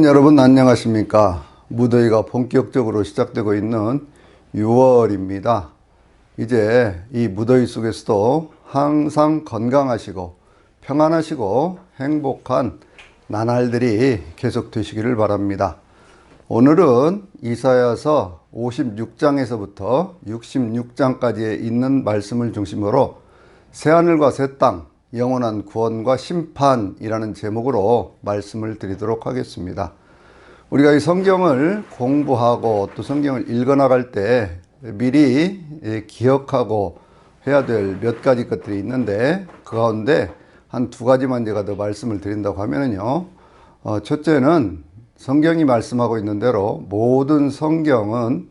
여러분 안녕하십니까? 무더위가 본격적으로 시작되고 있는 6월입니다. 이제 이 무더위 속에서도 항상 건강하시고 평안하시고 행복한 나날들이 계속 되시기를 바랍니다. 오늘은 이사야서 56장에서부터 66장까지에 있는 말씀을 중심으로 새하늘과 새 땅, 영원한 구원과 심판이라는 제목으로 말씀을 드리도록 하겠습니다. 우리가 이 성경을 공부하고 또 성경을 읽어나갈 때 미리 기억하고 해야 될 몇 가지 것들이 있는데, 그 가운데 한 두 가지만 제가 더 말씀을 드린다고 하면요. 첫째는 성경이 말씀하고 있는 대로 모든 성경은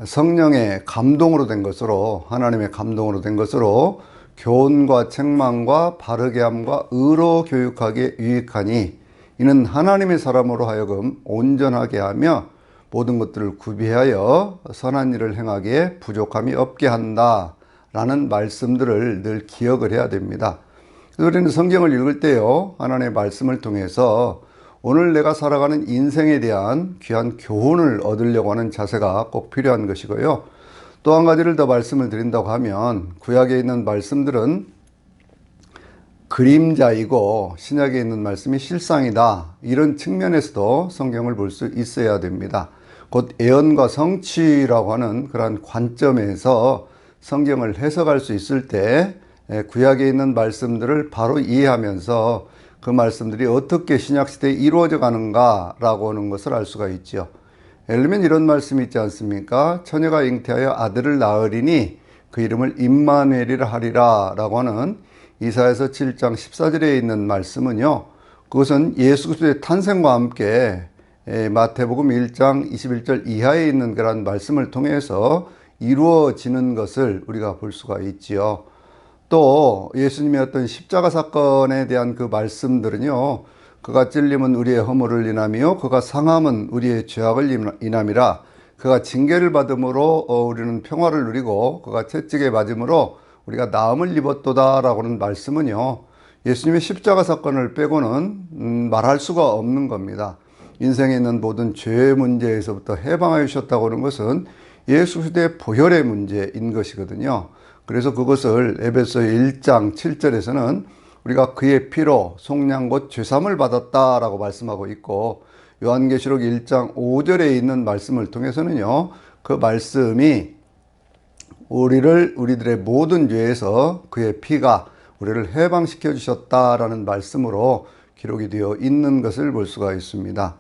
성령의 감동으로 된 것으로, 하나님의 감동으로 된 것으로 교훈과 책망과 바르게 함과 의로 교육하기에 유익하니 이는 하나님의 사람으로 하여금 온전하게 하며 모든 것들을 구비하여 선한 일을 행하기에 부족함이 없게 한다 라는 말씀들을 늘 기억을 해야 됩니다. 그래서 우리는 성경을 읽을 때요, 하나님의 말씀을 통해서 오늘 내가 살아가는 인생에 대한 귀한 교훈을 얻으려고 하는 자세가 꼭 필요한 것이고요. 또 한 가지를 더 말씀을 드린다고 하면, 구약에 있는 말씀들은 그림자이고 신약에 있는 말씀이 실상이다, 이런 측면에서도 성경을 볼 수 있어야 됩니다. 곧 예언과 성취라고 하는 그런 관점에서 성경을 해석할 수 있을 때 구약에 있는 말씀들을 바로 이해하면서 그 말씀들이 어떻게 신약시대에 이루어져 가는가라고 하는 것을 알 수가 있죠. 예를 들면 이런 말씀이 있지 않습니까? 처녀가 잉태하여 아들을 낳으리니 그 이름을 임마누엘이라 하리라 라고 하는 이사야서 7장 14절에 있는 말씀은요, 그것은 예수 그리스도의 탄생과 함께 마태복음 1장 21절 이하에 있는 그런 말씀을 통해서 이루어지는 것을 우리가 볼 수가 있지요. 또 예수님의 어떤 십자가 사건에 대한 그 말씀들은요, 그가 찔림은 우리의 허물을 인하며 그가 상함은 우리의 죄악을 인함이라, 그가 징계를 받음으로 우리는 평화를 누리고 그가 채찍에 맞음으로 우리가 나음을 입었도다 라고 하는 말씀은요, 예수님의 십자가 사건을 빼고는 말할 수가 없는 겁니다. 인생에 있는 모든 죄의 문제에서부터 해방하여 주셨다고 하는 것은 예수 그리스도의 보혈의 문제인 것이거든요. 그래서 그것을 에베소 1장 7절에서는 우리가 그의 피로 속량 곧 죄사함을 받았다라고 말씀하고 있고, 요한계시록 1장 5절에 있는 말씀을 통해서는요, 그 말씀이 우리들의 모든 죄에서 그의 피가 우리를 해방시켜 주셨다라는 말씀으로 기록이 되어 있는 것을 볼 수가 있습니다.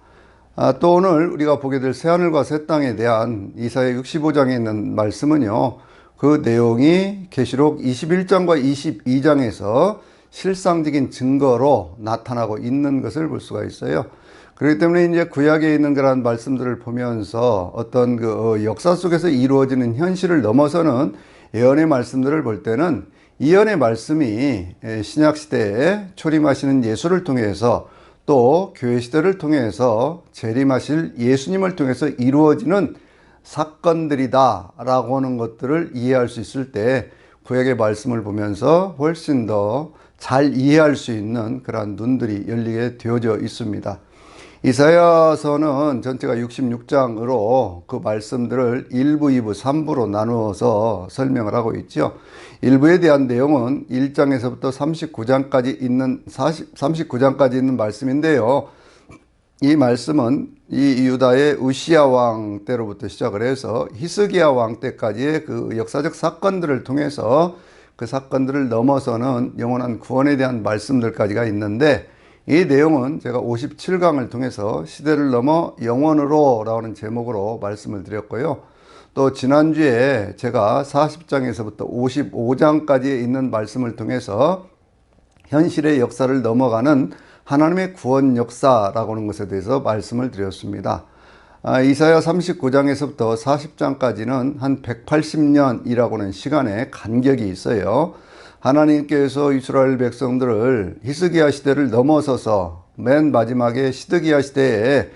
또 오늘 우리가 보게 될 새하늘과 새 땅에 대한 이사야 65장에 있는 말씀은요, 그 내용이 계시록 21장과 22장에서 실상적인 증거로 나타나고 있는 것을 볼 수가 있어요. 그렇기 때문에 이제 구약에 있는 그런 말씀들을 보면서 어떤 그 역사 속에서 이루어지는 현실을 넘어서는 예언의 말씀들을 볼 때는 이 예언의 말씀이 신약 시대에 초림하시는 예수를 통해서 또 교회 시대를 통해서 재림하실 예수님을 통해서 이루어지는 사건들이다 라고 하는 것들을 이해할 수 있을 때 구약의 말씀을 보면서 훨씬 더 잘 이해할 수 있는 그러한 눈들이 열리게 되어져 있습니다. 이사야서는 전체가 66장으로 그 말씀들을 1부, 2부, 3부로 나누어서 설명을 하고 있죠. 1부에 대한 내용은 1장에서부터 39장까지 있는 말씀인데요. 이 말씀은 이 유다의 우시야 왕 때로부터 시작을 해서 히스기야 왕 때까지의 그 역사적 사건들을 통해서 그 사건들을 넘어서는 영원한 구원에 대한 말씀들까지가 있는데, 이 내용은 제가 57강을 통해서 시대를 넘어 영원으로 라는 제목으로 말씀을 드렸고요. 또 지난주에 제가 40장에서부터 55장까지 있는 말씀을 통해서 현실의 역사를 넘어가는 하나님의 구원 역사라고 하는 것에 대해서 말씀을 드렸습니다. 이사야 39장에서부터 40장까지는 한 180년이라고 하는 시간의 간격이 있어요. 하나님께서 이스라엘 백성들을 히스기야 시대를 넘어서서 맨 마지막에 시드기야 시대에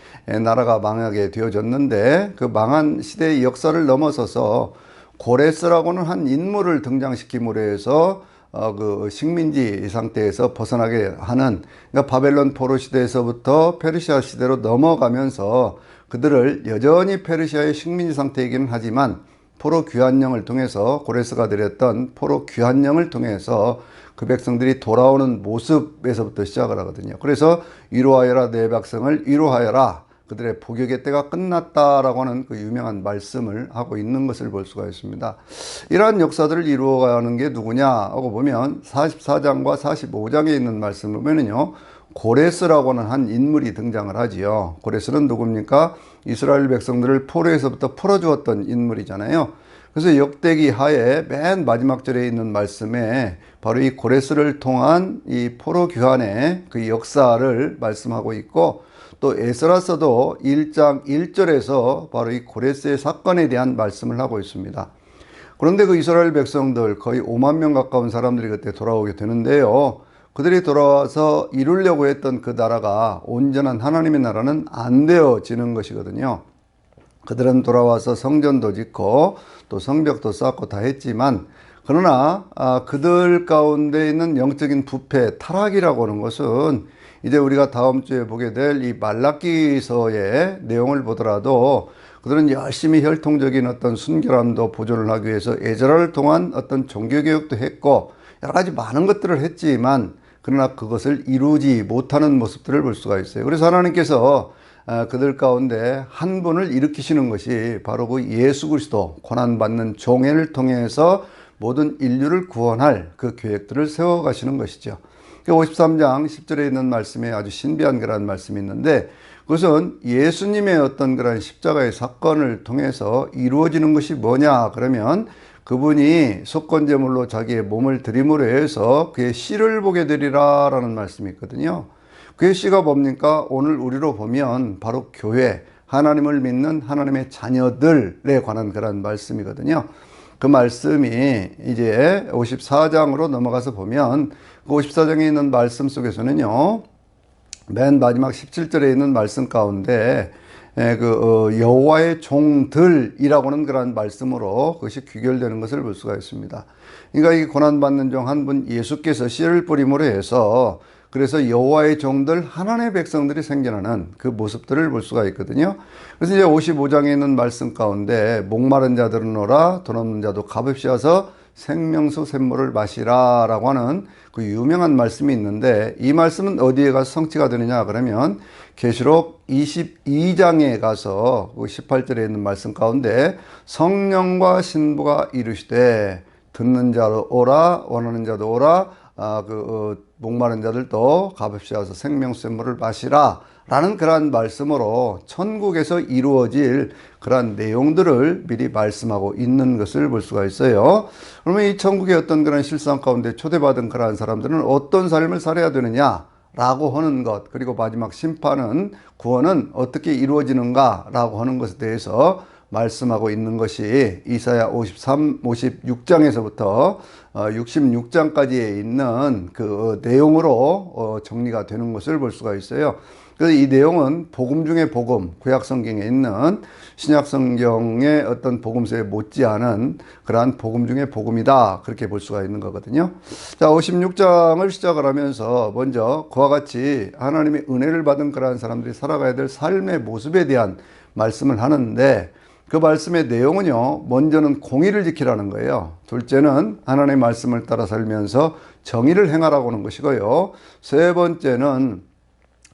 나라가 망하게 되어졌는데, 그 망한 시대의 역사를 넘어서서 고레스라고는 한 인물을 등장시킴으로 해서 그 식민지 상태에서 벗어나게 하는, 그러니까 바벨론 포로 시대에서부터 페르시아 시대로 넘어가면서 그들을 여전히 페르시아의 식민지 상태이기는 하지만 포로 귀환령을 통해서, 고레스가 내렸던 포로 귀환령을 통해서 그 백성들이 돌아오는 모습에서부터 시작을 하거든요. 그래서 위로하여라 내 백성을 위로하여라, 그들의 복역의 때가 끝났다라고 하는 그 유명한 말씀을 하고 있는 것을 볼 수가 있습니다. 이러한 역사들을 이루어가는 게 누구냐 하고 보면 44장과 45장에 있는 말씀을 보면요, 고레스라고 하는 한 인물이 등장을 하지요. 고레스는 누굽니까? 이스라엘 백성들을 포로에서부터 풀어주었던 인물이잖아요. 그래서 역대기 하에 맨 마지막 절에 있는 말씀에 바로 이 고레스를 통한 이 포로 귀환의 그 역사를 말씀하고 있고, 또 에스라서도 1장 1절에서 바로 이 고레스의 사건에 대한 말씀을 하고 있습니다. 그런데 그 이스라엘 백성들 거의 5만 명 가까운 사람들이 그때 돌아오게 되는데요, 그들이 돌아와서 이루려고 했던 그 나라가, 온전한 하나님의 나라는 안 되어지는 것이거든요. 그들은 돌아와서 성전도 짓고 또 성벽도 쌓고 다 했지만, 그러나 그들 가운데 있는 영적인 부패, 타락이라고 하는 것은 이제 우리가 다음 주에 보게 될 이 말라기서의 내용을 보더라도, 그들은 열심히 혈통적인 어떤 순결함도 보존을 하기 위해서 에스라를 통한 어떤 종교개혁도 했고 여러 가지 많은 것들을 했지만, 그러나 그것을 이루지 못하는 모습들을 볼 수가 있어요. 그래서 하나님께서 그들 가운데 한 분을 일으키시는 것이 바로 그 예수 그리스도, 고난받는 종회를 통해서 모든 인류를 구원할 그 계획들을 세워가시는 것이죠. 53장 10절에 있는 말씀에 아주 신비한 그런 말씀이 있는데, 그것은 예수님의 어떤 그런 십자가의 사건을 통해서 이루어지는 것이 뭐냐 그러면, 그분이 속건제물로 자기의 몸을 드림으로 해서 그의 씨를 보게 되리라 라는 말씀이 있거든요. 그의 씨가 뭡니까? 오늘 우리로 보면 바로 교회, 하나님을 믿는 하나님의 자녀들에 관한 그런 말씀이거든요. 그 말씀이 이제 54장으로 넘어가서 보면, 그 54장에 있는 말씀 속에서는요, 맨 마지막 17절에 있는 말씀 가운데 여호와의 종들이라고 하는 그런 말씀으로 그것이 귀결되는 것을 볼 수가 있습니다. 그러니까 이 고난받는 종 한 분 예수께서 씨를 뿌림으로 해서, 그래서 여호와의 종들, 하나님의 백성들이 생겨나는 그 모습들을 볼 수가 있거든요. 그래서 이제 55장에 있는 말씀 가운데 목마른 자들은 오라, 돈 없는 자도 값없이어서 생명수 샘물을 마시라 라고 하는 그 유명한 말씀이 있는데, 이 말씀은 어디에 가서 성취가 되느냐 그러면 계시록 22장에 가서 그 18절에 있는 말씀 가운데, 성령과 신부가 이르시되 듣는 자로 오라, 원하는 자도 오라, 목마른 자들도 값없이 와서 생명샘물을 마시라 라는 그러한 말씀으로 천국에서 이루어질 그러한 내용들을 미리 말씀하고 있는 것을 볼 수가 있어요. 그러면 이 천국의 어떤 그런 실상 가운데 초대받은 그러한 사람들은 어떤 삶을 살아야 되느냐 라고 하는 것, 그리고 마지막 심판은, 구원은 어떻게 이루어지는가 라고 하는 것에 대해서 말씀하고 있는 것이 이사야 56장에서부터 66장까지에 있는 그 내용으로 정리가 되는 것을 볼 수가 있어요. 그래서 이 내용은 복음 중의 복음, 구약성경에 있는 신약성경의 어떤 복음서에 못지않은 그러한 복음 중의 복음이다, 그렇게 볼 수가 있는 거거든요. 자, 56장을 시작을 하면서 먼저 그와 같이 하나님의 은혜를 받은 그러한 사람들이 살아가야 될 삶의 모습에 대한 말씀을 하는데, 그 말씀의 내용은요, 먼저는 공의를 지키라는 거예요. 둘째는 하나님의 말씀을 따라 살면서 정의를 행하라고 하는 것이고요. 세 번째는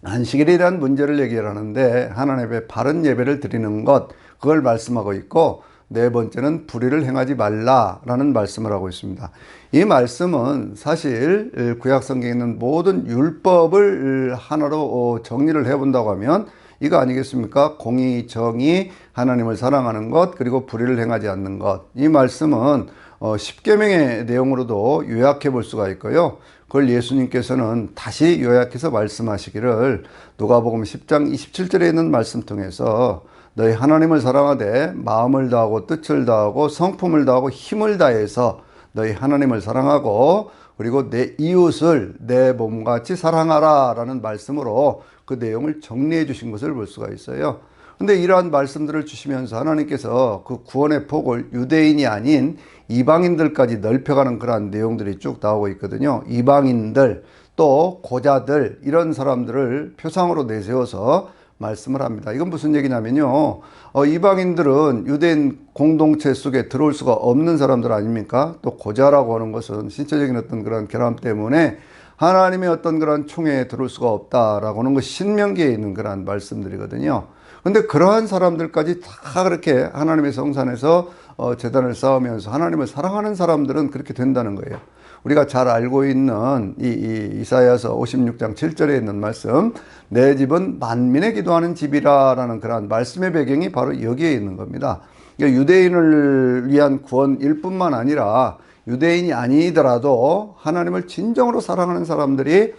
안식일에 대한 문제를 얘기하는데, 하나님의 바른 예배를 드리는 것, 그걸 말씀하고 있고, 네 번째는 불의를 행하지 말라라는 말씀을 하고 있습니다. 이 말씀은 사실 구약성경에 있는 모든 율법을 하나로 정리를 해본다고 하면 이거 아니겠습니까? 공의, 정의, 하나님을 사랑하는 것, 그리고 불의를 행하지 않는 것. 이 말씀은 10계명의 내용으로도 요약해 볼 수가 있고요. 그걸 예수님께서는 다시 요약해서 말씀하시기를 누가복음 10장 27절에 있는 말씀 통해서, 너희 하나님을 사랑하되 마음을 다하고 뜻을 다하고 성품을 다하고 힘을 다해서 너희 하나님을 사랑하고, 그리고 내 이웃을 내 몸같이 사랑하라 라는 말씀으로 그 내용을 정리해 주신 것을 볼 수가 있어요. 근데 이러한 말씀들을 주시면서 하나님께서 그 구원의 폭을 유대인이 아닌 이방인들까지 넓혀가는 그러한 내용들이 쭉 나오고 있거든요. 이방인들, 또 고자들, 이런 사람들을 표상으로 내세워서 말씀을 합니다. 이건 무슨 얘기냐면요. 이방인들은 유대인 공동체 속에 들어올 수가 없는 사람들 아닙니까? 또 고자라고 하는 것은 신체적인 어떤 그런 결함 때문에 하나님의 어떤 그런 총회에 들어올 수가 없다라고 하는 것이 신명기에 있는 그런 말씀들이거든요. 근데 그러한 사람들까지 다 그렇게 하나님의 성산에서 제단을 쌓으면서 하나님을 사랑하는 사람들은 그렇게 된다는 거예요. 우리가 잘 알고 있는 이사야서 56장 7절에 있는 말씀, 내 집은 만민의 기도하는 집이라라는 그러한 말씀의 배경이 바로 여기에 있는 겁니다. 그러니까 유대인을 위한 구원일 뿐만 아니라 유대인이 아니더라도 하나님을 진정으로 사랑하는 사람들이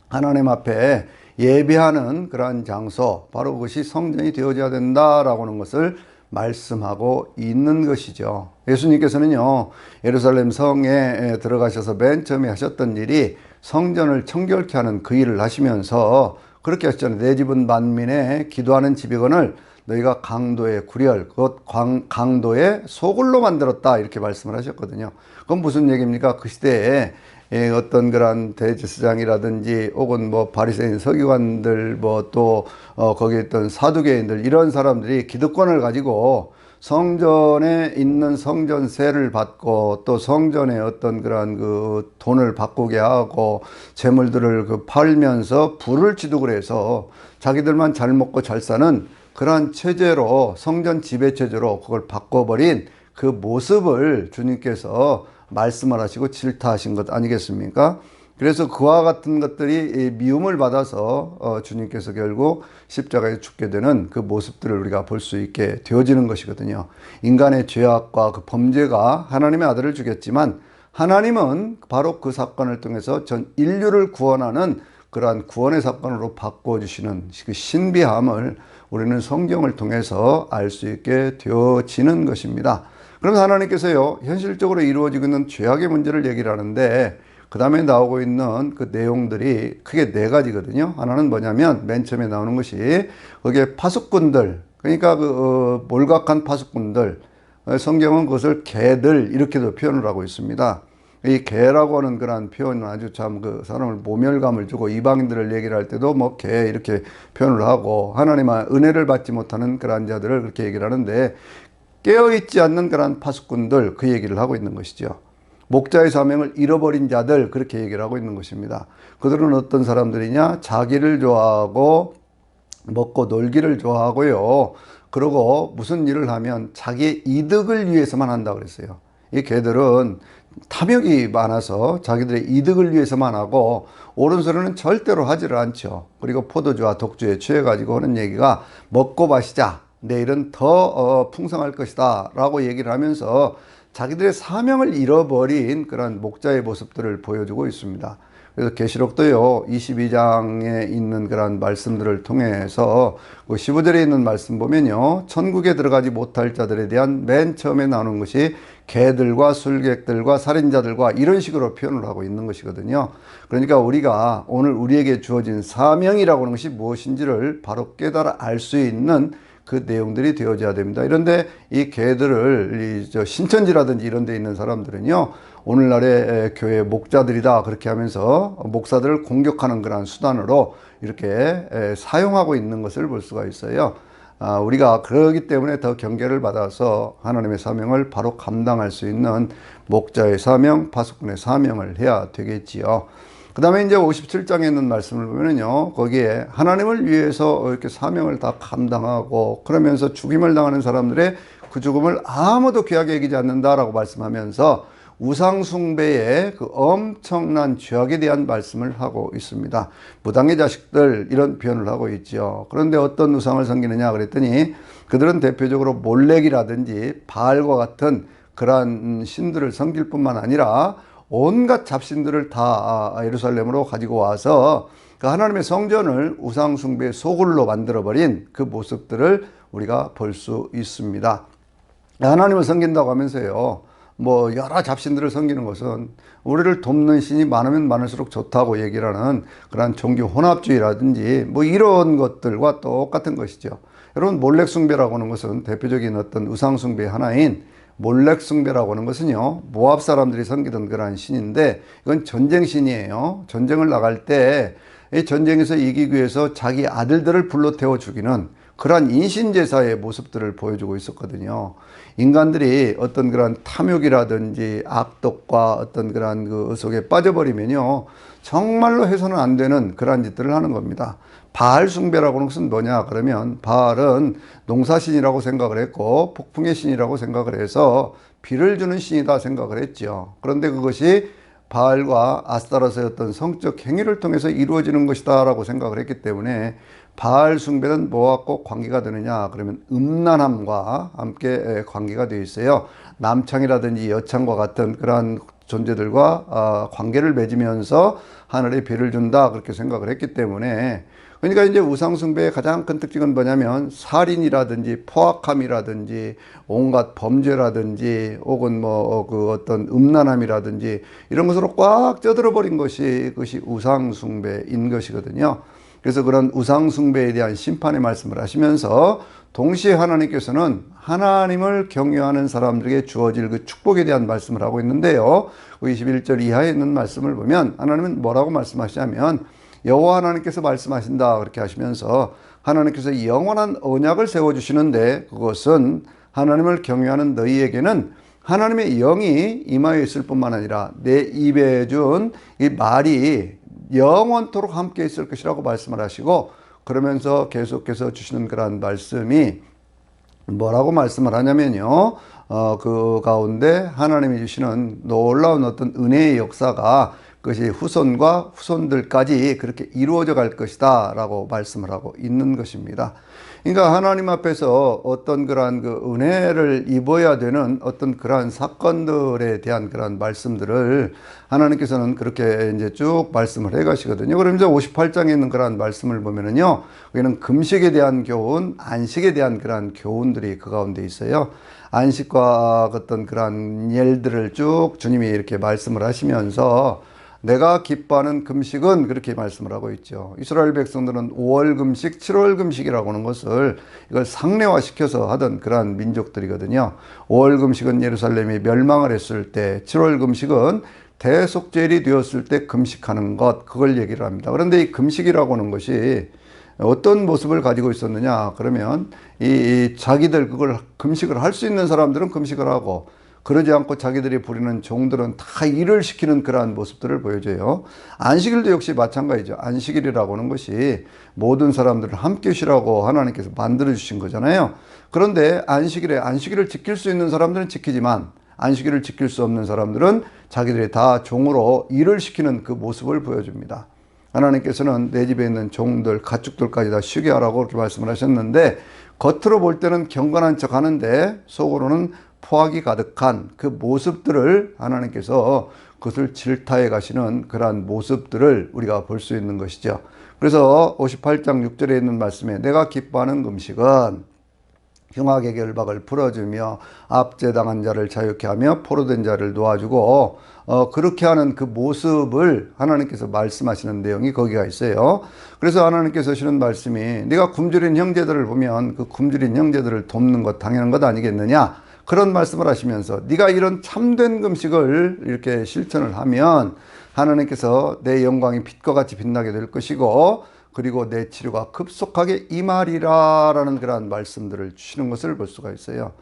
하나님 앞에 예배하는 그러한 장소, 바로 그것이 성전이 되어져야 된다라고 하는 것을 말씀하고 있는 것이죠. 예수님께서는요, 예루살렘 성에 들어가셔서 맨 처음에 하셨던 일이 성전을 청결케 하는 그 일을 하시면서 그렇게 하셨잖아요. 내 집은 만민의 기도하는 집이거늘 너희가 강도의 구렬, 곧 강도의 소굴로 만들었다, 이렇게 말씀을 하셨거든요. 그건 무슨 얘기입니까? 그 시대에 어떤 그런 대제사장이라든지 혹은 뭐 바리새인 서기관들 뭐 또 거기에 있던 사두개인들, 이런 사람들이 기득권을 가지고 성전에 있는 성전세를 받고 또 성전에 어떤 그런 그 돈을 바꾸게 하고 재물들을 그 팔면서 부를 지득을 해서 자기들만 잘 먹고 잘 사는 그러한 체제로, 성전 지배 체제로 그걸 바꿔버린 그 모습을 주님께서 말씀을 하시고 질타하신 것 아니겠습니까? 그래서 그와 같은 것들이 미움을 받아서 주님께서 결국 십자가에 죽게 되는 그 모습들을 우리가 볼 수 있게 되어지는 것이거든요. 인간의 죄악과 그 범죄가 하나님의 아들을 죽였지만 하나님은 바로 그 사건을 통해서 전 인류를 구원하는 그러한 구원의 사건으로 바꿔주시는 그 신비함을 우리는 성경을 통해서 알 수 있게 되어지는 것입니다. 그러면서 하나님께서요, 현실적으로 이루어지고 있는 죄악의 문제를 얘기를 하는데 그 다음에 나오고 있는 그 내용들이 크게 네 가지거든요. 하나는 뭐냐면 맨 처음에 나오는 것이 거기에 파수꾼들, 그러니까 그 몰각한 파수꾼들, 성경은 그것을 개들 이렇게도 표현을 하고 있습니다. 이 개라고 하는 그런 표현은 아주 참 그 사람을 모멸감을 주고, 이방인들을 얘기를 할 때도 뭐 개 이렇게 표현을 하고, 하나님의 은혜를 받지 못하는 그런 자들을 그렇게 얘기를 하는데, 깨어있지 않는 그런 파수꾼들, 그 얘기를 하고 있는 것이죠. 목자의 사명을 잃어버린 자들, 그렇게 얘기를 하고 있는 것입니다. 그들은 어떤 사람들이냐? 자기를 좋아하고 먹고 놀기를 좋아하고요. 그리고 무슨 일을 하면 자기의 이득을 위해서만 한다고 그랬어요. 이 개들은 탐욕이 많아서 자기들의 이득을 위해서만 하고 옳은 소리는 절대로 하지를 않죠. 그리고 포도주와 독주에 취해가지고 하는 얘기가 먹고 마시자, 내일은 더 풍성할 것이다 라고 얘기를 하면서 자기들의 사명을 잃어버린 그런 목자의 모습들을 보여주고 있습니다. 그래서 계시록도요, 22장에 있는 그런 말씀들을 통해서 그 15절에 있는 말씀 보면요, 천국에 들어가지 못할 자들에 대한 맨 처음에 나오는 것이 개들과 술객들과 살인자들과 이런 식으로 표현을 하고 있는 것이거든요. 그러니까 우리가 오늘 우리에게 주어진 사명이라고 하는 것이 무엇인지를 바로 깨달아 알 수 있는 그 내용들이 되어져야 됩니다. 이런데 이 개들을 신천지라든지 이런 데 있는 사람들은요, 오늘날의 교회 목자들이다 그렇게 하면서 목사들을 공격하는 그런 수단으로 이렇게 사용하고 있는 것을 볼 수가 있어요. 우리가 그러기 때문에 더 경계를 받아서 하나님의 사명을 바로 감당할 수 있는 목자의 사명, 파수꾼의 사명을 해야 되겠지요. 그 다음에 이제 57장에 있는 말씀을 보면요, 거기에 하나님을 위해서 이렇게 사명을 다 감당하고 그러면서 죽임을 당하는 사람들의 그 죽음을 아무도 귀하게 여기지 않는다라고 말씀하면서 우상숭배의 그 엄청난 죄악에 대한 말씀을 하고 있습니다. 무당의 자식들, 이런 표현을 하고 있죠. 그런데 어떤 우상을 섬기느냐 그랬더니 그들은 대표적으로 몰렉이라든지 바알과 같은 그러한 신들을 섬길 뿐만 아니라 온갖 잡신들을 다 예루살렘으로 가지고 와서 그 하나님의 성전을 우상숭배의 소굴로 만들어버린 그 모습들을 우리가 볼 수 있습니다. 하나님을 섬긴다고 하면서요, 뭐 여러 잡신들을 섬기는 것은 우리를 돕는 신이 많으면 많을수록 좋다고 얘기를 하는 그런 종교 혼합주의라든지 뭐 이런 것들과 똑같은 것이죠. 여러분, 몰렉숭배라고 하는 것은 대표적인 어떤 우상숭배 하나인 몰렉숭배라고 하는 것은요, 모압 사람들이 섬기던 그러한 신인데, 이건 전쟁신이에요. 전쟁을 나갈 때 이 전쟁에서 이기기 위해서 자기 아들들을 불러 태워 죽이는 그러한 인신제사의 모습들을 보여주고 있었거든요. 인간들이 어떤 그런 탐욕이라든지 악독과 어떤 그런 그 속에 빠져버리면요, 정말로 해서는 안 되는 그러한 짓들을 하는 겁니다. 바알 숭배라고 하는 것은 뭐냐 그러면, 바알은 농사신이라고 생각을 했고 폭풍의 신이라고 생각을 해서 비를 주는 신이다 생각을 했죠. 그런데 그것이 바알과 아스타로스의 어떤 성적 행위를 통해서 이루어지는 것이다 라고 생각을 했기 때문에, 바알 숭배는 뭐와 꼭 관계가 되느냐 그러면 음란함과 함께 관계가 되어 있어요. 남창이라든지 여창과 같은 그러한 존재들과 관계를 맺으면서 하늘에 비를 준다 그렇게 생각을 했기 때문에, 그러니까 이제 우상숭배의 가장 큰 특징은 뭐냐면 살인이라든지 포악함이라든지 온갖 범죄라든지 혹은 뭐 그 어떤 음란함이라든지 이런 것으로 꽉 쪄들어 버린 것이, 그것이 우상숭배인 것이거든요. 그래서 그런 우상숭배에 대한 심판의 말씀을 하시면서 동시에 하나님께서는 하나님을 경외하는 사람들에게 주어질 그 축복에 대한 말씀을 하고 있는데요, 21절 이하에 있는 말씀을 보면 하나님은 뭐라고 말씀하시냐면, 여호와 하나님께서 말씀하신다 그렇게 하시면서 하나님께서 영원한 언약을 세워주시는데, 그것은 하나님을 경외하는 너희에게는 하나님의 영이 임하여 있을 뿐만 아니라 내 입에 준 이 말이 영원토록 함께 있을 것이라고 말씀을 하시고, 그러면서 계속해서 주시는 그러한 말씀이 뭐라고 말씀을 하냐면요, 그 가운데 하나님이 주시는 놀라운 어떤 은혜의 역사가 그것이 후손과 후손들까지 그렇게 이루어져 갈 것이다 라고 말씀을 하고 있는 것입니다. 그러니까 하나님 앞에서 어떤 그러한 그 은혜를 입어야 되는 어떤 그러한 사건들에 대한 그러한 말씀들을 하나님께서는 그렇게 이제 쭉 말씀을 해 가시거든요. 그러면서 58장에 있는 그러한 말씀을 보면은요, 여기는 금식에 대한 교훈, 안식에 대한 그러한 교훈들이 그 가운데 있어요. 안식과 어떤 그러한 예들을 쭉 주님이 이렇게 말씀을 하시면서, 내가 기뻐하는 금식은 그렇게 말씀을 하고 있죠. 이스라엘 백성들은 5월 금식, 7월 금식이라고 하는 것을 이걸 상례화시켜서 하던 그러한 민족들이거든요. 5월 금식은 예루살렘이 멸망을 했을 때, 7월 금식은 대속죄일이 되었을 때 금식하는 것, 그걸 얘기를 합니다. 그런데 이 금식이라고 하는 것이 어떤 모습을 가지고 있었느냐 그러면, 이 자기들 그걸 금식을 할 수 있는 사람들은 금식을 하고, 그러지 않고 자기들이 부리는 종들은 다 일을 시키는 그러한 모습들을 보여줘요. 안식일도 역시 마찬가지죠. 안식일이라고 하는 것이 모든 사람들을 함께 쉬라고 하나님께서 만들어 주신 거잖아요. 그런데 안식일을 지킬 수 있는 사람들은 지키지만, 안식일을 지킬 수 없는 사람들은 자기들이 다 종으로 일을 시키는 그 모습을 보여줍니다. 하나님께서는 내 집에 있는 종들, 가축들까지 다 쉬게 하라고 그렇게 말씀을 하셨는데, 겉으로 볼 때는 경건한 척 하는데 속으로는 포악이 가득한 그 모습들을 하나님께서 그것을 질타해 가시는 그러한 모습들을 우리가 볼 수 있는 것이죠. 그래서 58장 6절에 있는 말씀에, 내가 기뻐하는 금식은 흉악의 결박을 풀어주며 압제당한 자를 자유케 하며 포로된 자를 놓아주고, 그렇게 하는 그 모습을 하나님께서 말씀하시는 내용이 거기가 있어요. 그래서 하나님께서 하시는 말씀이, 네가 굶주린 형제들을 보면 그 굶주린 형제들을 돕는 것 당연한 것 아니겠느냐, 그런 말씀을 하시면서, 네가 이런 참된 금식을 이렇게 실천을 하면 하나님께서 내 영광이 빛과 같이 빛나게 될 것이고, 그리고 내 치료가 급속하게 임하리라 라는 그러한 말씀들을 주시는 것을 볼 수가 있어요.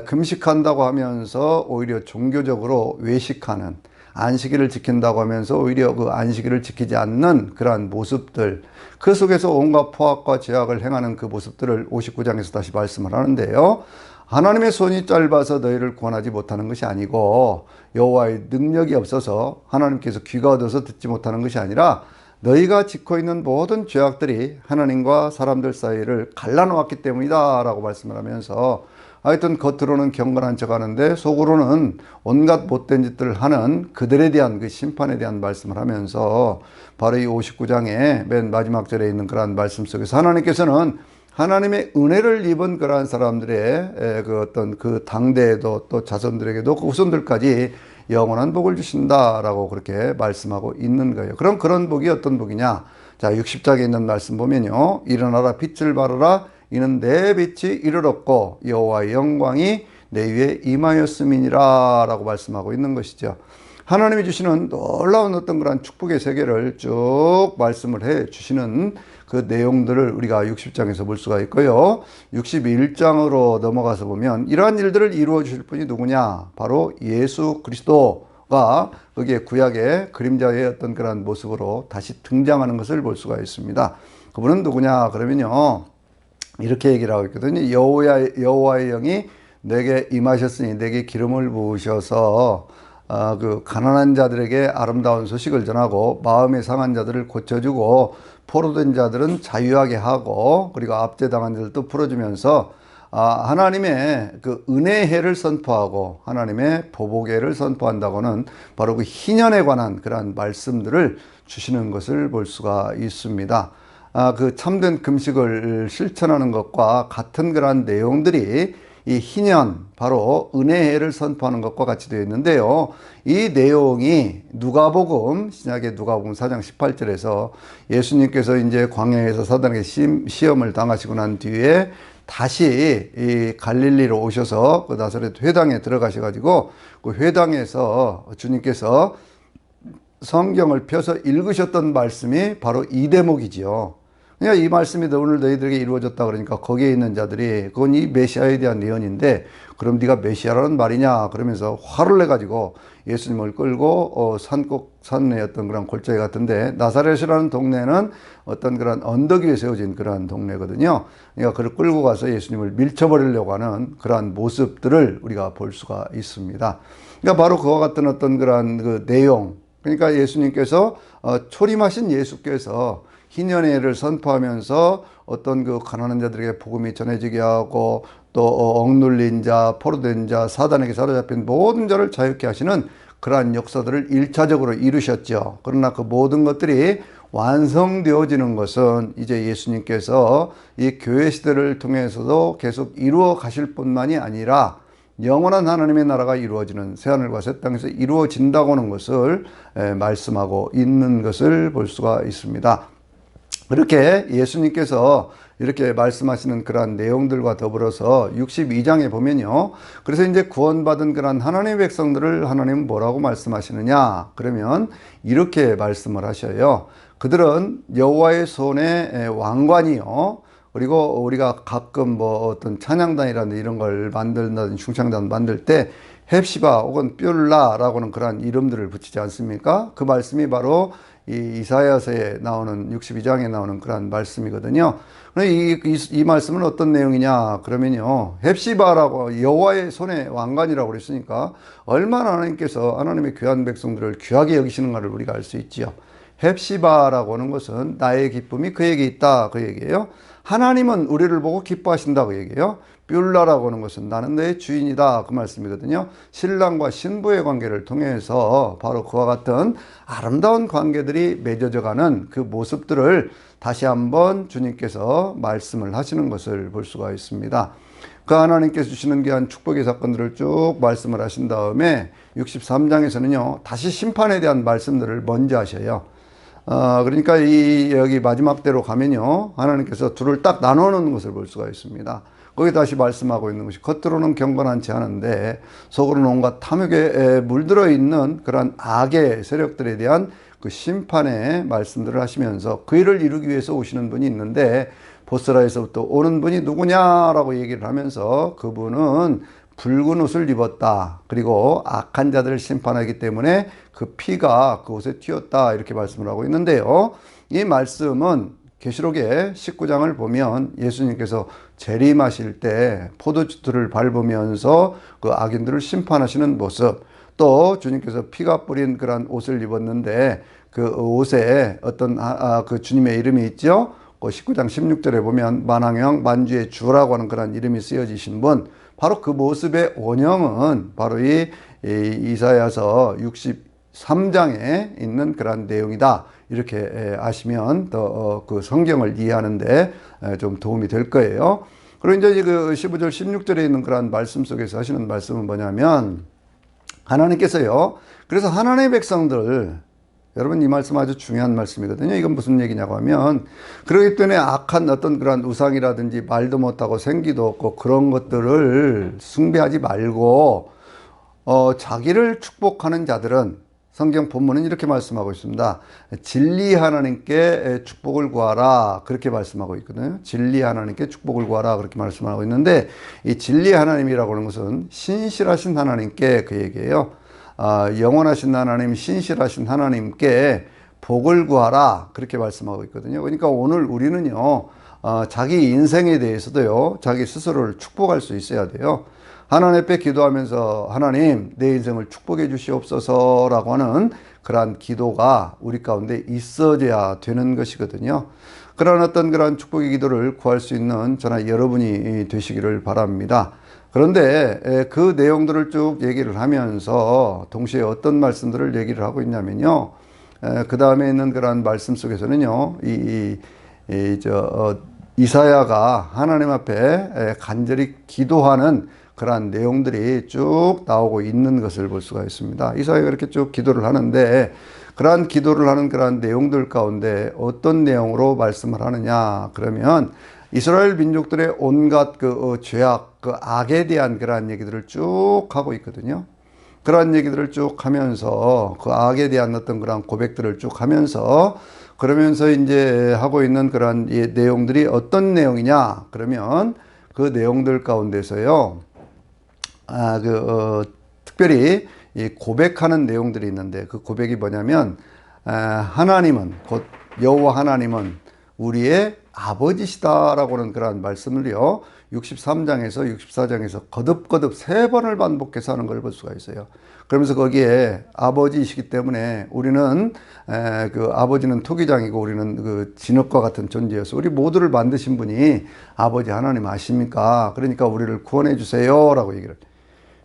금식한다고 하면서 오히려 종교적으로 외식하는, 안식일을 지킨다고 하면서 오히려 그 안식일을 지키지 않는 그러한 모습들, 그 속에서 온갖 포악과 죄악을 행하는 그 모습들을 59장에서 다시 말씀을 하는데요, 하나님의 손이 짧아서 너희를 구원하지 못하는 것이 아니고, 여호와의 능력이 없어서 하나님께서 귀가 어두워서 듣지 못하는 것이 아니라, 너희가 짓고 있는 모든 죄악들이 하나님과 사람들 사이를 갈라놓았기 때문이다 라고 말씀을 하면서, 하여튼 겉으로는 경건한 척 하는데 속으로는 온갖 못된 짓들을 하는 그들에 대한 그 심판에 대한 말씀을 하면서, 바로 이 59장의 맨 마지막 절에 있는 그러한 말씀 속에서 하나님께서는 하나님의 은혜를 입은 그러한 사람들의 그 어떤 그 당대에도 또 자손들에게도 그 후손들까지 영원한 복을 주신다라고 그렇게 말씀하고 있는 거예요. 그럼 그런 복이 어떤 복이냐? 자, 60장에 있는 말씀 보면요, 일어나라 빛을 발하라 이는 내 빛이 이르렀고 여호와의 영광이 내 위에 임하였음이니라 라고 말씀하고 있는 것이죠. 하나님이 주시는 놀라운 어떤 그런 축복의 세계를 쭉 말씀을 해 주시는 그 내용들을 우리가 60장에서 볼 수가 있고요. 61장으로 넘어가서 보면 이러한 일들을 이루어 주실 분이 누구냐? 바로 예수 그리스도가 거기에 구약의 그림자의 어떤 그런 모습으로 다시 등장하는 것을 볼 수가 있습니다. 그분은 누구냐? 그러면요, 이렇게 얘기를 하고 있거든요. 여호와의 영이 내게 임하셨으니 내게 기름을 부으셔서 그 가난한 자들에게 아름다운 소식을 전하고 마음에 상한 자들을 고쳐주고 포로된 자들은 자유하게 하고 그리고 압제당한 자들도 풀어주면서 하나님의 그 은혜의 해를 선포하고 하나님의 보복의 해를 선포한다고는 바로 그 희년에 관한 그러한 말씀들을 주시는 것을 볼 수가 있습니다. 그 참된 금식을 실천하는 것과 같은 그러한 내용들이 이 희년, 바로 은혜의 해를 선포하는 것과 같이 되어 있는데요. 이 내용이 누가복음, 신약의 누가복음 4장 18절에서 예수님께서 이제 광야에서 사단에게 시험을 당하시고 난 뒤에 다시 이 갈릴리로 오셔서 그 나사렛 회당에 들어가셔가지고 그 회당에서 주님께서 성경을 펴서 읽으셨던 말씀이 바로 이 대목이지요. 그러니까 이 말씀이 오늘 너희들에게 이루어졌다 그러니까 거기에 있는 자들이 그건 이 메시아에 대한 예언인데 그럼 네가 메시아라는 말이냐 그러면서 화를 내가지고 예수님을 끌고 산의 어떤 그런 골짜기 같은데 나사렛이라는 동네는 어떤 그런 언덕 위에 세워진 그러한 동네거든요. 그러니까 그를 끌고 가서 예수님을 밀쳐버리려고 하는 그러한 모습들을 우리가 볼 수가 있습니다. 그러니까 바로 그와 같은 어떤 그러한 그 내용, 그러니까 예수님께서 초림하신 예수께서 희년의 해를 선포하면서 어떤 그 가난한 자들에게 복음이 전해지게 하고 또 억눌린 자, 포로된 자, 사단에게 사로잡힌 모든 자를 자유케 하시는 그러한 역사들을 1차적으로 이루셨죠. 그러나 그 모든 것들이 완성되어지는 것은 이제 예수님께서 이 교회 시대를 통해서도 계속 이루어 가실 뿐만이 아니라 영원한 하나님의 나라가 이루어지는 새하늘과 새 땅에서 이루어진다고 하는 것을 말씀하고 있는 것을 볼 수가 있습니다. 그렇게 예수님께서 이렇게 말씀하시는 그러한 내용들과 더불어서 62장에 보면요. 그래서 이제 구원받은 그러한 하나님의 백성들을 하나님은 뭐라고 말씀하시느냐? 그러면 이렇게 말씀을 하셔요. 그들은 여호와의 손에 왕관이요. 그리고 우리가 가끔 뭐 어떤 찬양단이라든지 이런 걸 만든다든지 중창단 만들 때 헵시바 혹은 뷸라라고는 그러한 이름들을 붙이지 않습니까? 그 말씀이 바로 이 이사야서에 나오는 62장에 나오는 그런 말씀이거든요. 이 말씀은 어떤 내용이냐 그러면요, 헵시바라고 여호와의 손에 왕관이라고 그랬으니까 얼마나 하나님께서 하나님의 귀한 백성들을 귀하게 여기시는가를 우리가 알 수 있지요. 헵시바라고 하는 것은 나의 기쁨이 그에게 있다 그 얘기예요. 하나님은 우리를 보고 기뻐하신다 그 얘기예요. 뷸라라고 하는 것은 나는 내 주인이다 그 말씀이거든요. 신랑과 신부의 관계를 통해서 바로 그와 같은 아름다운 관계들이 맺어져 가는 그 모습들을 다시 한번 주님께서 말씀을 하시는 것을 볼 수가 있습니다. 그 하나님께서 주시는 귀한 축복의 사건들을 쭉 말씀을 하신 다음에 63장에서는요 다시 심판에 대한 말씀들을 먼저 하셔요. 그러니까 여기 마지막 대로 가면요 하나님께서 둘을 딱 나누는 것을 볼 수가 있습니다. 거기 다시 말씀하고 있는 것이 겉으로는 경건하지 않은데 속으로는 온갖 탐욕에 물들어 있는 그런 악의 세력들에 대한 그 심판의 말씀들을 하시면서 그 일을 이루기 위해서 오시는 분이 있는데 보스라에서부터 오는 분이 누구냐라고 얘기를 하면서 그분은 붉은 옷을 입었다. 그리고 악한 자들을 심판하기 때문에 그 피가 그 옷에 튀었다. 이렇게 말씀을 하고 있는데요. 이 말씀은 계시록의 19장을 보면 예수님께서 재림하실 때 포도주들을 밟으면서 그 악인들을 심판하시는 모습, 또 주님께서 피가 뿌린 그런 옷을 입었는데 그 옷에 어떤 그 주님의 이름이 있죠. 그 19장 16절에 보면 만왕형 만주의 주라고 하는 그런 이름이 쓰여지신 분, 바로 그 모습의 원형은 바로 이 이사야서 63장에 있는 그런 내용이다. 이렇게 아시면 더 그 성경을 이해하는데 좀 도움이 될 거예요. 그리고 이제 그 15절 16절에 있는 그런 말씀 속에서 하시는 말씀은 뭐냐면 하나님께서요, 그래서 하나님의 백성들, 여러분 이 말씀 아주 중요한 말씀이거든요. 이건 무슨 얘기냐고 하면 그러기 때문에 악한 어떤 그런 우상이라든지 말도 못하고 생기도 없고 그런 것들을 숭배하지 말고 자기를 축복하는 자들은 성경 본문은 이렇게 말씀하고 있습니다. 진리 하나님께 축복을 구하라 그렇게 말씀하고 있거든요. 진리 하나님께 축복을 구하라 그렇게 말씀하고 있는데 이 진리 하나님이라고 하는 것은 신실하신 하나님께 그 얘기예요. 영원하신 하나님, 신실하신 하나님께 복을 구하라 그렇게 말씀하고 있거든요. 그러니까 오늘 우리는요 자기 인생에 대해서도요 자기 스스로를 축복할 수 있어야 돼요. 하나님 앞에 기도하면서 하나님 내 인생을 축복해 주시옵소서 라고 하는 그러한 기도가 우리 가운데 있어져야 되는 것이거든요. 그런 어떤 그런 축복의 기도를 구할 수 있는 저나 여러분이 되시기를 바랍니다. 그런데 그 내용들을 쭉 얘기를 하면서 동시에 어떤 말씀들을 얘기를 하고 있냐면요. 그 다음에 있는 그런 말씀 속에서는요. 이사야가 하나님 앞에 간절히 기도하는 그러한 내용들이 쭉 나오고 있는 것을 볼 수가 있습니다. 이사야가 이렇게 쭉 기도를 하는데 그러한 기도를 하는 그러한 내용들 가운데 어떤 내용으로 말씀을 하느냐 그러면 이스라엘 민족들의 온갖 그 죄악, 그 악에 대한 그러한 얘기들을 쭉 하고 있거든요. 그러한 얘기들을 쭉 하면서 그 악에 대한 어떤 그런 고백들을 쭉 하면서 그러면서 이제 하고 있는 그런 내용들이 어떤 내용이냐 그러면 그 내용들 가운데서요. 특별히 이 고백하는 내용들이 있는데 그 고백이 뭐냐면 하나님은 곧 여호와 하나님은 우리의 아버지시다라고 하는 그런 말씀을요 63장에서 64장에서 거듭거듭 3번을 반복해서 하는 걸 볼 수가 있어요. 그러면서 거기에 아버지이시기 때문에 우리는 그 아버지는 토기장이고 우리는 그 진흙과 같은 존재여서 우리 모두를 만드신 분이 아버지 하나님 아십니까? 그러니까 우리를 구원해 주세요 라고 얘기를 해요.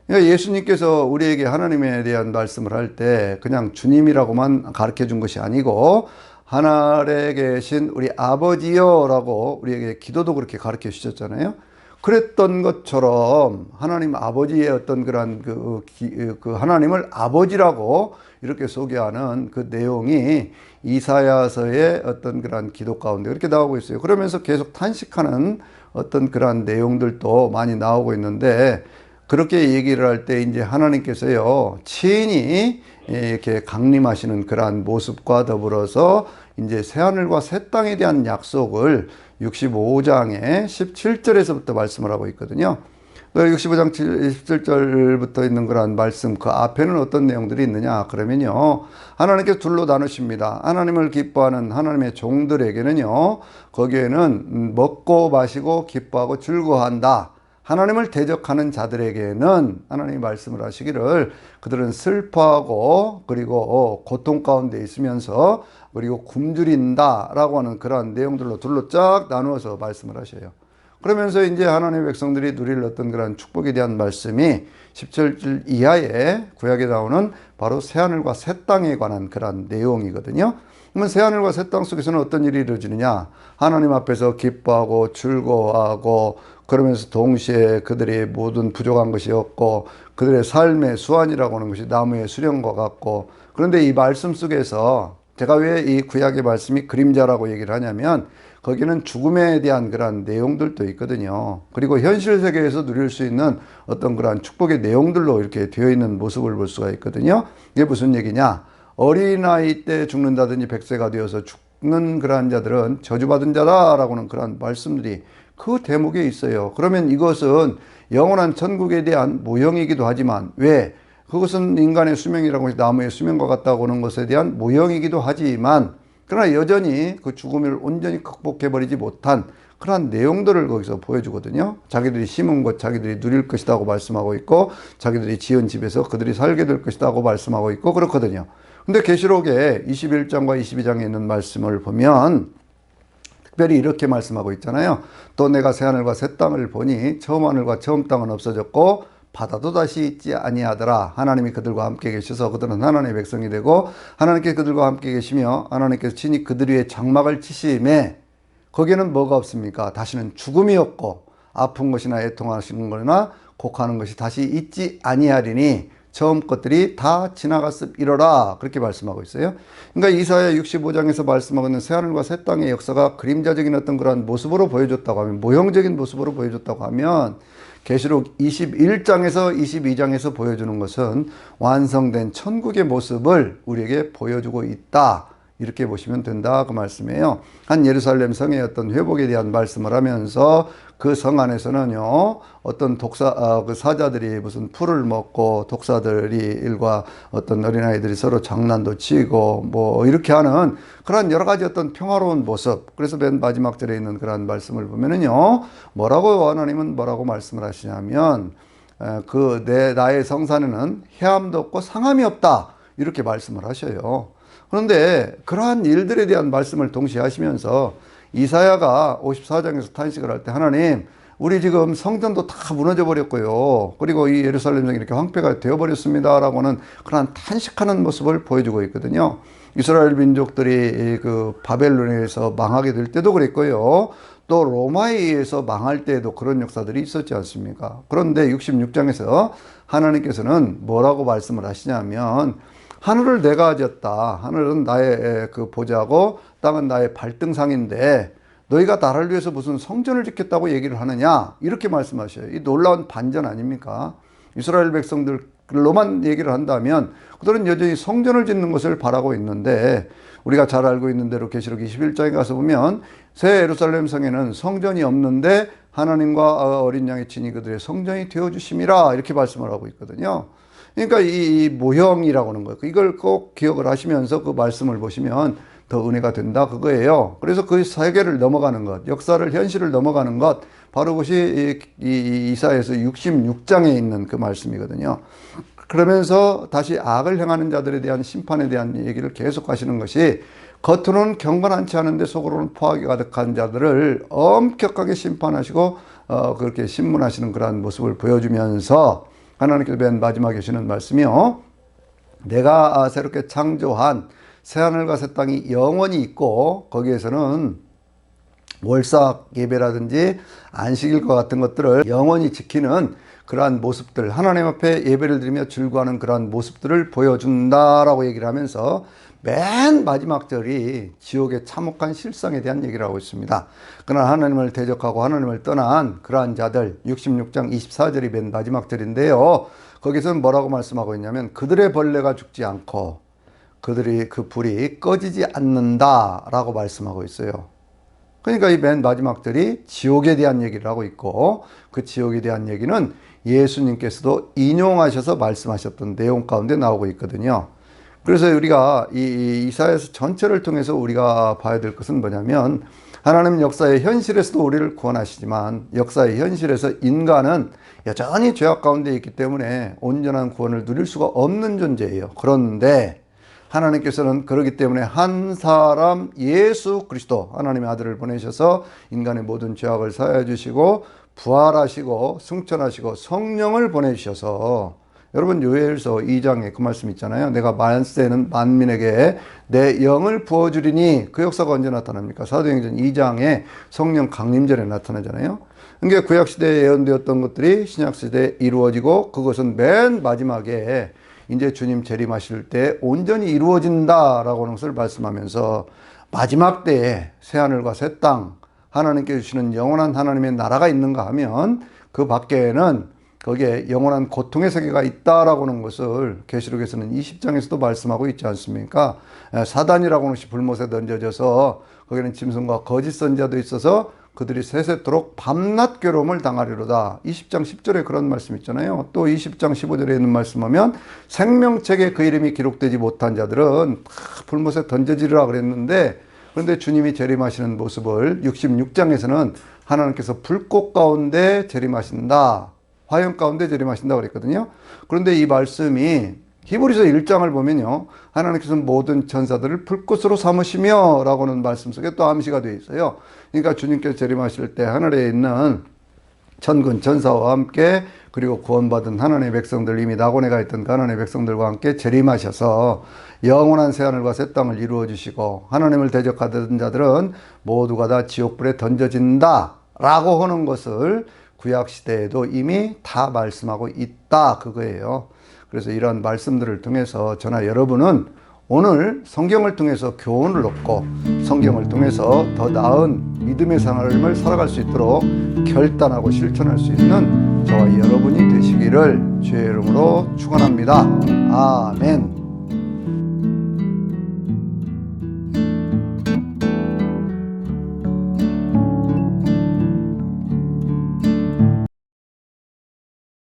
그러니까 예수님께서 우리에게 하나님에 대한 말씀을 할 때 그냥 주님이라고만 가르쳐 준 것이 아니고 하늘에 계신 우리 아버지요 라고 우리에게 기도도 그렇게 가르쳐 주셨잖아요. 그랬던 것처럼 하나님 아버지의 어떤 그런 그 하나님을 아버지라고 이렇게 소개하는 그 내용이 이사야서의 어떤 그런 기도 가운데 그렇게 나오고 있어요. 그러면서 계속 탄식하는 어떤 그런 내용들도 많이 나오고 있는데 그렇게 얘기를 할 때 이제 하나님께서요 친히 이렇게 강림하시는 그러한 모습과 더불어서 이제 새하늘과 새 땅에 대한 약속을 65장의 17절에서부터 말씀을 하고 있거든요. 65장 17절부터 있는 그런 말씀 그 앞에는 어떤 내용들이 있느냐 그러면요 하나님께서 둘로 나누십니다. 하나님을 기뻐하는 하나님의 종들에게는요 거기에는 먹고 마시고 기뻐하고 즐거워한다. 하나님을 대적하는 자들에게는 하나님이 말씀을 하시기를 그들은 슬퍼하고 그리고 고통 가운데 있으면서 그리고 굶주린다 라고 하는 그런 내용들로 둘로 쫙 나누어서 말씀을 하셔요. 그러면서 이제 하나님의 백성들이 누릴 어떤 그런 축복에 대한 말씀이 17절 이하에 구약에 나오는 바로 새하늘과 새 땅에 관한 그런 내용이거든요. 그러면 새하늘과 새 땅 속에서는 어떤 일이 이루어지느냐 하나님 앞에서 기뻐하고 즐거워하고 그러면서 동시에 그들이 모든 부족한 것이 없고 그들의 삶의 수완이라고 하는 것이 나무의 수령과 같고 그런데 이 말씀 속에서 제가 왜 이 구약의 말씀이 그림자라고 얘기를 하냐면 거기는 죽음에 대한 그런 내용들도 있거든요. 그리고 현실 세계에서 누릴 수 있는 어떤 그런 축복의 내용들로 이렇게 되어 있는 모습을 볼 수가 있거든요. 이게 무슨 얘기냐? 어린아이 때 죽는다든지 100세가 되어서 죽는 그러한 자들은 저주받은 자다라고 하는 그런 말씀들이 그 대목에 있어요. 그러면 이것은 영원한 천국에 대한 모형이기도 하지만 왜? 그것은 인간의 수명이라고 해서 나무의 수명과 같다고 하는 것에 대한 모형이기도 하지만 그러나 여전히 그 죽음을 온전히 극복해버리지 못한 그러한 내용들을 거기서 보여주거든요. 자기들이 심은 것 자기들이 누릴 것이라고 말씀하고 있고 자기들이 지은 집에서 그들이 살게 될 것이라고 말씀하고 있고 그렇거든요. 근데 계시록의 21장과 22장에 있는 말씀을 보면 특별히 이렇게 말씀하고 있잖아요. 또 내가 새하늘과 새 땅을 보니 처음 하늘과 처음 땅은 없어졌고 바다도 다시 있지 아니하더라. 하나님이 그들과 함께 계셔서 그들은 하나님의 백성이 되고 하나님께 그들과 함께 계시며 하나님께서 친히 그들 위에 장막을 치심에 거기에는 뭐가 없습니까? 다시는 죽음이 없고 아픈 것이나 애통하시는 것이나 곡하는 것이 다시 있지 아니하리니 처음 것들이 다 지나갔으리로라 그렇게 말씀하고 있어요. 그러니까 이사야 65장에서 말씀하고 있는 새하늘과 새 땅의 역사가 그림자적인 어떤 그런 모습으로 보여줬다고 하면, 모형적인 모습으로 보여줬다고 하면, 계시록 21장에서 22장에서 보여주는 것은 완성된 천국의 모습을 우리에게 보여주고 있다, 이렇게 보시면 된다 그 말씀이에요. 한 예루살렘 성의 어떤 회복에 대한 말씀을 하면서 그 성 안에서는요, 어떤 그 사자들이 무슨 풀을 먹고 독사들이 일과 어떤 어린아이들이 서로 장난도 치고 뭐 이렇게 하는 그런 여러 가지 어떤 평화로운 모습. 그래서 맨 마지막 절에 있는 그런 말씀을 보면은요, 하나님은 뭐라고 말씀을 하시냐면, 나의 성산에는 해함도 없고 상함이 없다, 이렇게 말씀을 하셔요. 그런데 그러한 일들에 대한 말씀을 동시에 하시면서 이사야가 54장에서 탄식을 할 때, 하나님, 우리 지금 성전도 다 무너져 버렸고요, 그리고 이 예루살렘 성이 이렇게 황폐가 되어버렸습니다 라고는 그런 탄식하는 모습을 보여주고 있거든요. 이스라엘 민족들이 그 바벨론에서 망하게 될 때도 그랬고요, 또 로마에 의해서 망할 때에도 그런 역사들이 있었지 않습니까? 그런데 66장에서 하나님께서는 뭐라고 말씀을 하시냐면, 하늘을 내가 지었다. 하늘은 나의 그 보좌고 땅은 나의 발등상인데 너희가 나를 위해서 무슨 성전을 짓겠다고 얘기를 하느냐, 이렇게 말씀하셔요. 이 놀라운 반전 아닙니까? 이스라엘 백성들로만 얘기를 한다면 그들은 여전히 성전을 짓는 것을 바라고 있는데, 우리가 잘 알고 있는 대로 계시록 21장에 가서 보면 새 예루살렘 성에는 성전이 없는데 하나님과 어린 양의 친히 그들의 성전이 되어주심이라, 이렇게 말씀을 하고 있거든요. 그러니까 이 모형이라고 하는 거예요. 이걸 꼭 기억을 하시면서 그 말씀을 보시면 더 은혜가 된다 그거예요. 그래서 그 세계를 넘어가는 것, 역사를, 현실을 넘어가는 것, 바로 그것이 이사야에서 66장에 있는 그 말씀이거든요. 그러면서 다시 악을 행하는 자들에 대한 심판에 대한 얘기를 계속 하시는 것이, 겉으로는 경건하지 않은데 속으로는 포악이 가득한 자들을 엄격하게 심판하시고 그렇게 심문하시는 그러한 모습을 보여주면서, 하나님께서 맨 마지막에 하시는 말씀이요, 내가 새롭게 창조한 새하늘과 새 땅이 영원히 있고 거기에서는 월삭 예배라든지 안식일과 같은 것들을 영원히 지키는 그러한 모습들, 하나님 앞에 예배를 드리며 즐거워하는 그러한 모습들을 보여준다라고 얘기를 하면서 맨 마지막 절이 지옥의 참혹한 실상에 대한 얘기를 하고 있습니다. 그러나 하나님을 대적하고 하나님을 떠난 그러한 자들, 66장 24절이 맨 마지막 절인데요, 거기서는 뭐라고 말씀하고 있냐면, 그들의 벌레가 죽지 않고 그 불이 꺼지지 않는다라고 말씀하고 있어요. 그러니까 이 맨 마지막 절이 지옥에 대한 얘기를 하고 있고, 그 지옥에 대한 얘기는 예수님께서도 인용하셔서 말씀하셨던 내용 가운데 나오고 있거든요. 그래서 우리가 이 이사야서 전체를 통해서 우리가 봐야 될 것은 뭐냐면, 하나님 역사의 현실에서도 우리를 구원하시지만 역사의 현실에서 인간은 여전히 죄악 가운데 있기 때문에 온전한 구원을 누릴 수가 없는 존재예요. 그런데 하나님께서는 그렇기 때문에 한 사람 예수 그리스도, 하나님의 아들을 보내셔서 인간의 모든 죄악을 사하여 주시고 부활하시고 승천하시고 성령을 보내주셔서, 여러분 요엘서 2장에 그 말씀 있잖아요. 내가 만세는 만민에게 내 영을 부어주리니, 그 역사가 언제 나타납니까? 사도행전 2장에 성령 강림절에 나타나잖아요. 그러니까 구약시대에 예언되었던 것들이 신약시대에 이루어지고, 그것은 맨 마지막에 이제 주님 재림하실 때 온전히 이루어진다라고 하는 것을 말씀하면서, 마지막 때에 새하늘과 새 땅, 하나님께 주시는 영원한 하나님의 나라가 있는가 하면 그 밖에는 거기에 영원한 고통의 세계가 있다라고 하는 것을 계시록에서는 20장에서도 말씀하고 있지 않습니까? 사단이라고 하는 것이 불못에 던져져서 거기는 짐승과 거짓 선자도 있어서 그들이 세세토록 밤낮 괴로움을 당하리로다. 20장 10절에 그런 말씀 있잖아요. 또 20장 15절에 있는 말씀하면 생명책에 그 이름이 기록되지 못한 자들은 다 불못에 던져지리라 그랬는데, 그런데 주님이 재림하시는 모습을 66장에서는 하나님께서 불꽃 가운데 재림하신다, 화염 가운데 재림하신다고 그랬거든요. 그런데 이 말씀이 히브리서 1장을 보면요, 하나님께서는 모든 천사들을 불꽃으로 삼으시며 라고 하는 말씀 속에 또 암시가 되어 있어요. 그러니까 주님께서 재림하실 때 하늘에 있는 천군 천사와 함께, 그리고 구원받은 하나님의 백성들, 이미 낙원에 가 있던 그 하나님의 백성들과 함께 재림하셔서 영원한 새하늘과 새 땅을 이루어 주시고, 하나님을 대적하던 자들은 모두가 다 지옥불에 던져진다 라고 하는 것을 구약시대에도 이미 다 말씀하고 있다 그거예요. 그래서 이러한 말씀들을 통해서 저나 여러분은 오늘 성경을 통해서 교훈을 얻고 성경을 통해서 더 나은 믿음의 삶을 살아갈 수 있도록 결단하고 실천할 수 있는 저와 여러분이 되시기를 주의 이름으로 축원합니다. 아멘.